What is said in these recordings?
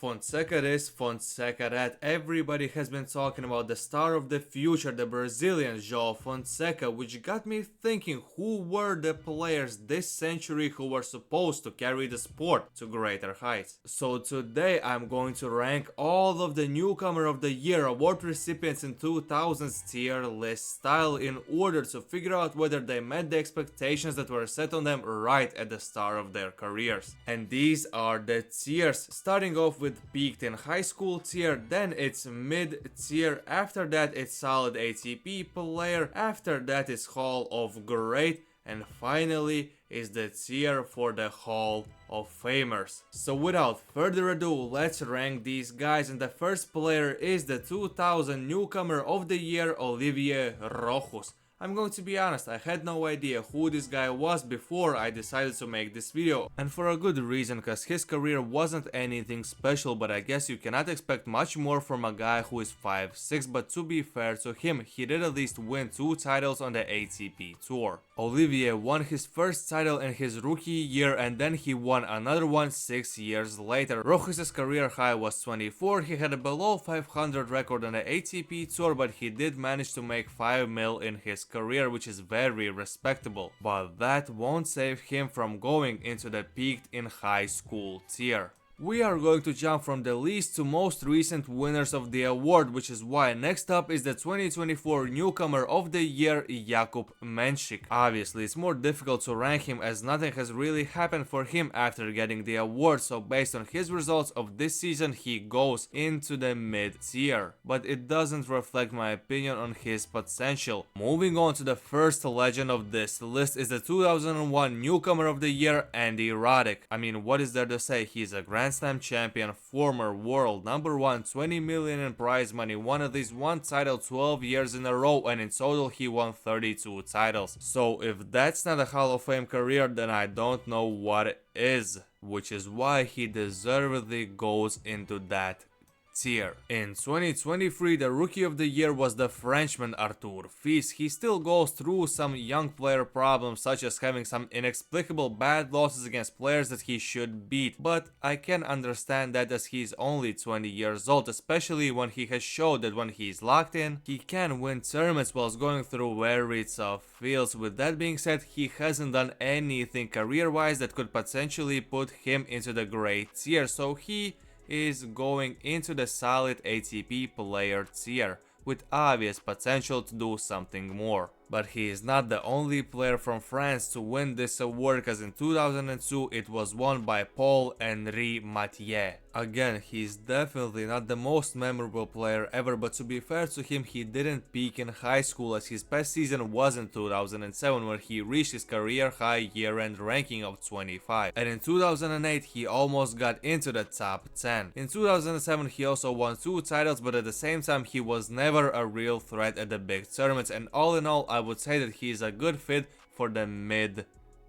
Fonseca this, Fonseca that. Everybody has been talking about the star of the future, the Brazilian Joao Fonseca, which got me thinking who were the players this century who were supposed to carry the sport to greater heights. So today I'm going to rank all of the Newcomer of the Year award recipients in 2000's tier list style in order to figure out whether they met the expectations that were set on them right at the start of their careers. And these are the tiers, starting off with peaked in high school tier, then it's mid tier, after that it's solid ATP player, after that is Hall of Great, and finally is the tier for the Hall of Famers. So without further ado, let's rank these guys, and the first player is the 2000 Newcomer of the Year, Olivier Rochus. I'm going to be honest, I had no idea who this guy was before I decided to make this video, and for a good reason, cause his career wasn't anything special, but I guess you cannot expect much more from a guy who is 5'6", but to be fair to him, he did at least win 2 titles on the ATP Tour. Olivier won his first title in his rookie year, and then he won another one 6 years later. Rochus' career high was 24, he had a below 500 record on the ATP Tour, but he did manage to make 5 mil in his career, which is very respectable, but that won't save him from going into the peaked in high school tier. We are going to jump from the least to most recent winners of the award, which is why next up is the 2024 Newcomer of the Year, Jakub Menšik. Obviously, it's more difficult to rank him as nothing has really happened for him after getting the award, so based on his results of this season, he goes into the mid tier. But it doesn't reflect my opinion on his potential. Moving on to the first legend of this list is the 2001 Newcomer of the Year, Andy Roddick. I mean, what is there to say? He's a Grand Slam champion, former world number 1, 20 million in prize money, won at least one title 12 years in a row, and in total he won 32 titles. So if that's not a Hall of Fame career, then I don't know what is, which is why he deservedly goes into that tier. In 2023, the Rookie of the Year was the Frenchman Arthur Fils. He still goes through some young player problems, such as having some inexplicable bad losses against players that he should beat, but I can understand that as he's only 20 years old, especially when he has showed that when he's locked in, he can win tournaments whilst going through very tough fields. With that being said, he hasn't done anything career-wise that could potentially put him into the great tier, so he is going into the solid ATP player tier, with obvious potential to do something more. But he is not the only player from France to win this award, cause in 2002 it was won by Paul-Henri Mathieu. Again, he's definitely not the most memorable player ever, but to be fair to him, he didn't peak in high school, as his best season was in 2007, where he reached his career high year-end ranking of 25. And in 2008 he almost got into the top 10. In 2007 he also won 2 titles, but at the same time he was never a real threat at the big tournaments, and all in all I would say that he is a good fit for the mid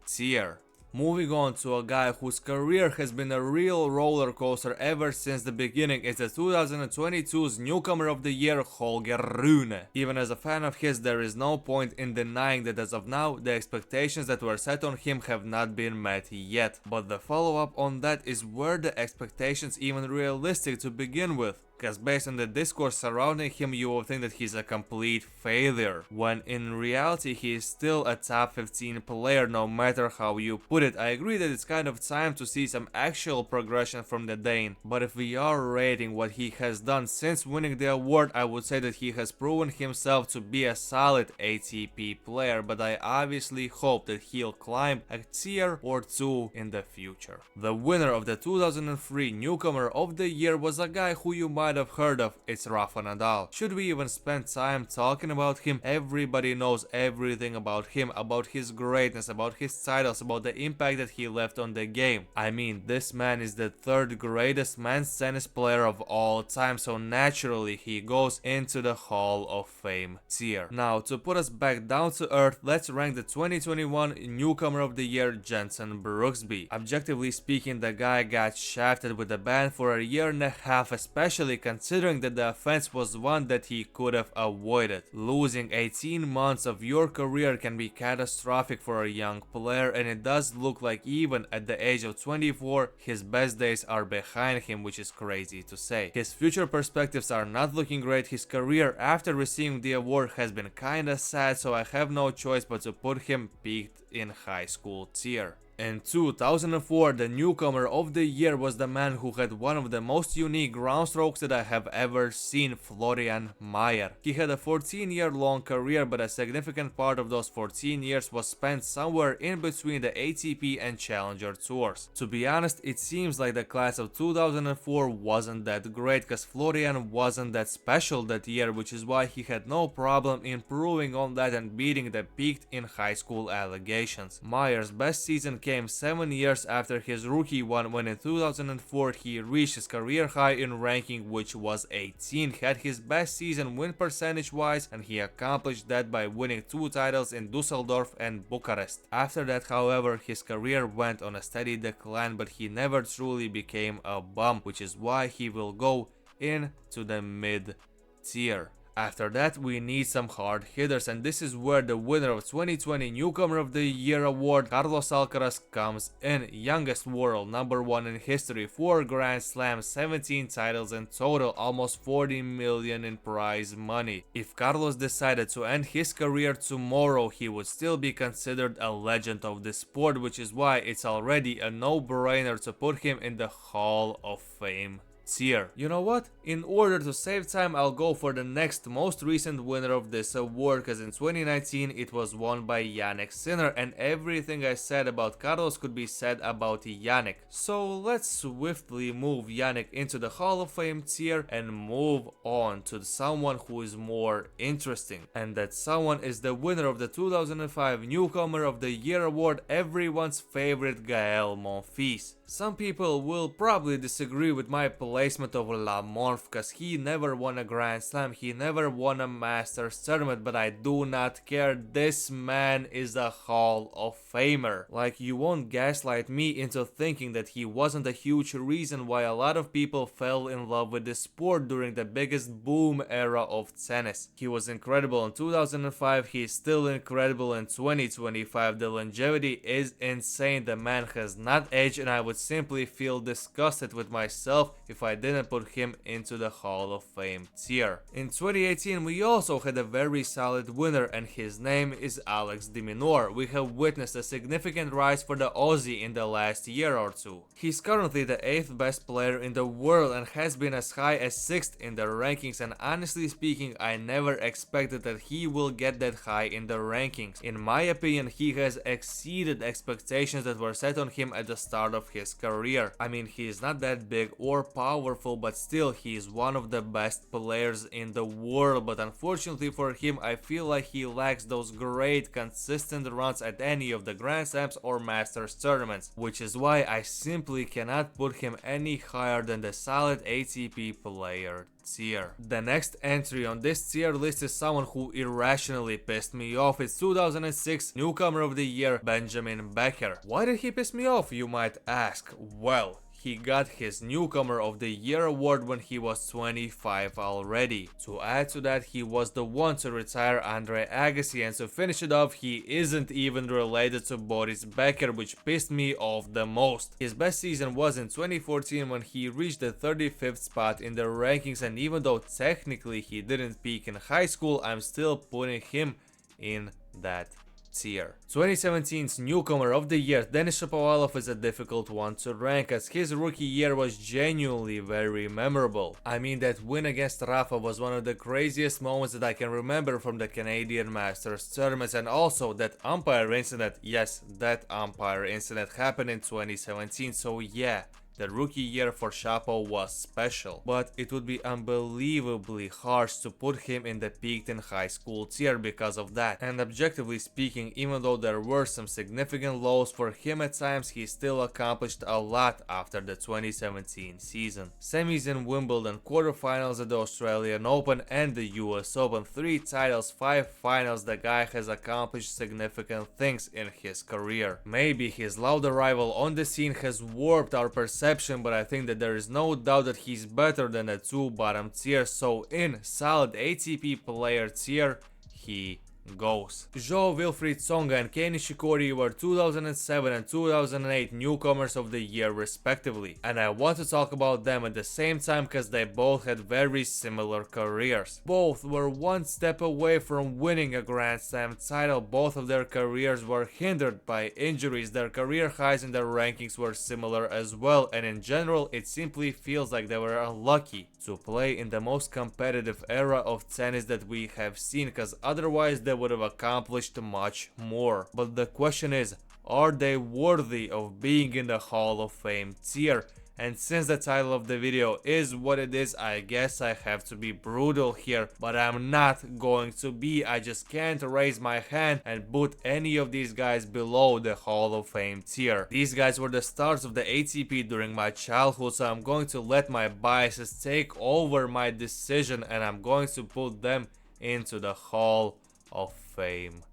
tier. Moving on to a guy whose career has been a real roller coaster ever since the beginning is the 2022's Newcomer of the Year, Holger Rune. Even as a fan of his, there is no point in denying that as of now, the expectations that were set on him have not been met yet. But the follow-up on that is, were the expectations even realistic to begin with? Because based on the discourse surrounding him, you will think that he's a complete failure, when in reality he is still a top 15 player no matter how you put it. I agree that it's kind of time to see some actual progression from the Dane, but if we are rating what he has done since winning the award, I would say that he has proven himself to be a solid ATP player, but I obviously hope that he'll climb a tier or 2 in the future. The winner of the 2003 Newcomer of the Year was a guy who you might have heard of. It's Rafael Nadal. Should we even spend time talking about him? Everybody knows everything about him, about his greatness, about his titles, about the impact that he left on the game. I mean, this man is the 3rd greatest men's tennis player of all time, so naturally he goes into the Hall of Fame tier. Now, to put us back down to earth, let's rank the 2021 Newcomer of the Year, Jenson Brooksby. Objectively speaking, the guy got shafted with a ban for a year and a half, especially considering that the offense was one that he could have avoided. Losing 18 months of your career can be catastrophic for a young player, and it does look like even at the age of 24, his best days are behind him, which is crazy to say. His future perspectives are not looking great. His career after receiving the award has been kinda sad, so I have no choice but to put him peaked in high school tier. In 2004, the newcomer of the year was the man who had one of the most unique ground strokes that I have ever seen, Florian Mayer. He had a 14-year-long career, but a significant part of those 14 years was spent somewhere in between the ATP and Challenger tours. To be honest, it seems like the class of 2004 wasn't that great, cause Florian wasn't that special that year, which is why he had no problem improving on that and beating the peaked in high school allegations. Mayer's best season came 7 years after his rookie one, when in 2004 he reached his career high in ranking, which was 18, had his best season win percentage wise, and he accomplished that by winning 2 titles in Dusseldorf and Bucharest. After that, however, his career went on a steady decline, but he never truly became a bum, which is why he will go into the mid tier. After that, we need some hard hitters, and this is where the winner of 2020 Newcomer of the Year award, Carlos Alcaraz, comes in. Youngest world number 1 in history, 4 Grand Slams, 17 titles in total, almost 40 million in prize money. If Carlos decided to end his career tomorrow, he would still be considered a legend of the sport, which is why it's already a no-brainer to put him in the Hall of Fame tier. You know what? In order to save time, I'll go for the next most recent winner of this award, because in 2019 it was won by Jannik Sinner, and everything I said about Carlos could be said about Jannik. So let's swiftly move Jannik into the Hall of Fame tier and move on to someone who is more interesting. And that someone is the winner of the 2005 Newcomer of the Year award, everyone's favorite Gael Monfils. Some people will probably disagree with my placement of La Monf, cause he never won a Grand Slam, he never won a Masters tournament, but I do not care. This man is a Hall of Famer. Like, you won't gaslight me into thinking that he wasn't a huge reason why a lot of people fell in love with the sport during the biggest boom era of tennis. He was incredible in 2005, he's still incredible in 2025, the longevity is insane, the man has not aged, and I would simply feel disgusted with myself if I didn't put him into the Hall of Fame tier. In 2018 we also had a very solid winner, and his name is Alex de Minaur. We have witnessed a significant rise for the Aussie in the last year or two. He's currently the 8th best player in the world and has been as high as 6th in the rankings, and honestly speaking, I never expected that he will get that high in the rankings. In my opinion, he has exceeded expectations that were set on him at the start of his career. I mean, he is not that big or powerful, but still he is one of the best players in the world. But unfortunately for him, I feel like he lacks those great consistent runs at any of the Grand Slams or Masters tournaments, which is why I simply cannot put him any higher than the solid ATP player tier. The next entry on this tier list is someone who irrationally pissed me off. It's 2006 Newcomer of the Year, Benjamin Becker. Why did he piss me off, you might ask? Well, he got his Newcomer of the Year award when he was 25 already. To add to that, he was the one to retire Andre Agassi, and to finish it off, he isn't even related to Boris Becker, which pissed me off the most. His best season was in 2014 when he reached the 35th spot in the rankings, and even though technically he didn't peak in high school, I'm still putting him in that tier. 2017's Newcomer of the Year, Denis Shapovalov, is a difficult one to rank, as his rookie year was genuinely very memorable. I mean, that win against Rafa was one of the craziest moments that I can remember from the Canadian Masters tournaments, and also that umpire incident, yes, that umpire incident happened in 2017, so yeah. The rookie year for Shapo was special, but it would be unbelievably harsh to put him in the peaked in high school tier because of that. And objectively speaking, even though there were some significant lows for him at times, he still accomplished a lot after the 2017 season. Semis in Wimbledon, quarterfinals at the Australian Open and the US Open, 3 titles, 5 finals, the guy has accomplished significant things in his career. Maybe his loud arrival on the scene has warped our perception exception, but I think that there is no doubt that he's better than the two bottom tiers, so in solid ATP player tier, he goes. Joao Wilfried Tsonga and Kei Nishikori were 2007 and 2008 newcomers of the year respectively, and I want to talk about them at the same time because they both had very similar careers. Both were one step away from winning a Grand Slam title. Both of their careers were hindered by injuries. Their career highs and their rankings were similar as well, and in general it simply feels like they were unlucky to play in the most competitive era of tennis that we have seen, because otherwise they would have accomplished much more. But the question is, are they worthy of being in the Hall of Fame tier? And since the title of the video is what it is, I guess I have to be brutal here, but I'm not going to be. I just can't raise my hand and put any of these guys below the Hall of Fame tier. These guys were the stars of the ATP during my childhood, so I'm going to let my biases take over my decision and I'm going to put them into the Hall of Fame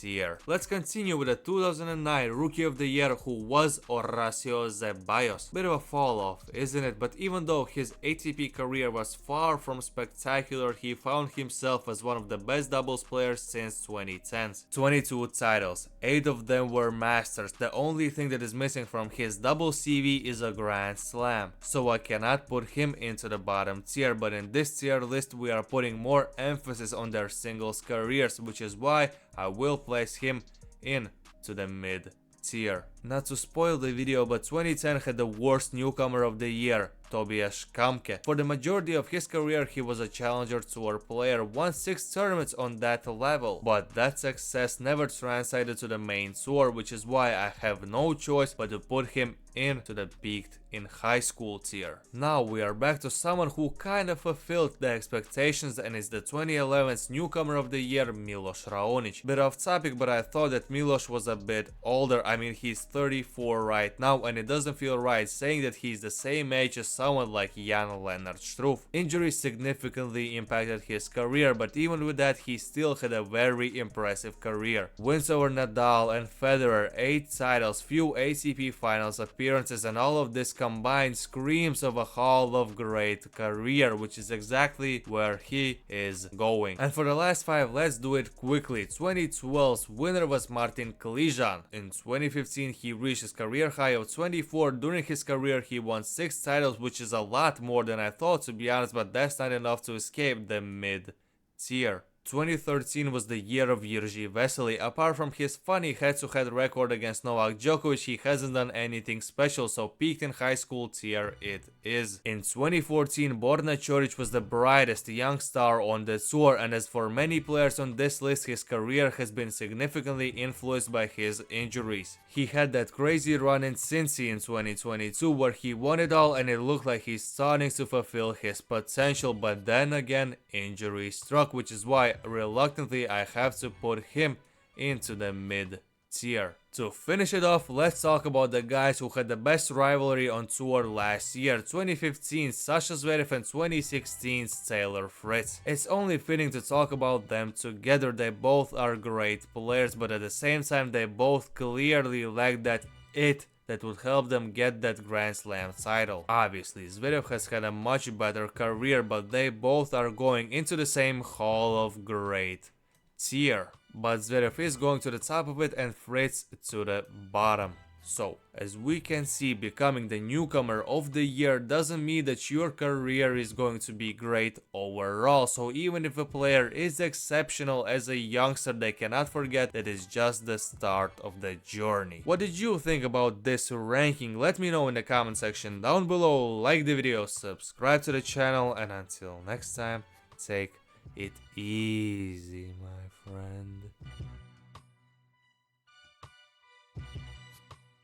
tier. Let's continue with the 2009 Rookie of the Year, who was Horacio Zeballos. Bit of a fall off, isn't it? But even though his ATP career was far from spectacular, he found himself as one of the best doubles players since 2010. 22 titles, 8 of them were Masters. The only thing that is missing from his double CV is a Grand Slam, so I cannot put him into the bottom tier, but in this tier list we are putting more emphasis on their singles careers, which is why I will place him into the mid tier. Not to spoil the video, but 2010 had the worst newcomer of the year, Tobias Kamke. For the majority of his career he was a Challenger Tour player, won 6 tournaments on that level, but that success never translated to the main tour, which is why I have no choice but to put him into the peaked in high school tier. Now we are back to someone who kind of fulfilled the expectations, and is the 2011's newcomer of the year, Milos Raonic. Bit off topic, but I thought that Milos was a bit older. I mean, he's 34 right now, and it doesn't feel right saying that he's the same age as someone like Jan-Lennard Struff. Injuries significantly impacted his career, but even with that he still had a very impressive career. Wins over Nadal and Federer, 8 titles, few ATP finals appearances, and all of this combined screams of a Hall of Great career, which is exactly where he is going. And for the last 5, let's do it quickly. 2012's winner was Martin Kližan. In 2015 he reached his career high of 24. During his career he won 6 titles, which is a lot more than I thought, to be honest, but that's not enough to escape the mid tier. 2013 was the year of Jiří Veselý. Apart from his funny head-to-head record against Novak Djokovic, he hasn't done anything special, so peaked in high school tier it is. In 2014, Borna Ćorić was the brightest young star on the tour, and as for many players on this list, his career has been significantly influenced by his injuries. He had that crazy run in Cincy in 2022 where he won it all and it looked like he's starting to fulfill his potential, but then again injury struck, which is why reluctantly I have to put him into the mid tier. To finish it off, let's talk about the guys who had the best rivalry on tour last year. 2015 Sasha Zverev and 2016's Taylor Fritz. It's only fitting to talk about them together. They both are great players, but at the same time they both clearly lack that it that would help them get that Grand Slam title. Obviously, Zverev has had a much better career, but they both are going into the same Hall of Great tier. But Zverev is going to the top of it and Fritz to the bottom. So, as we can see, becoming the newcomer of the year doesn't mean that your career is going to be great overall. So even if a player is exceptional as a youngster, they cannot forget that it's just the start of the journey. What did you think about this ranking? Let me know in the comment section down below. Like the video, subscribe to the channel, and until next time, take it easy.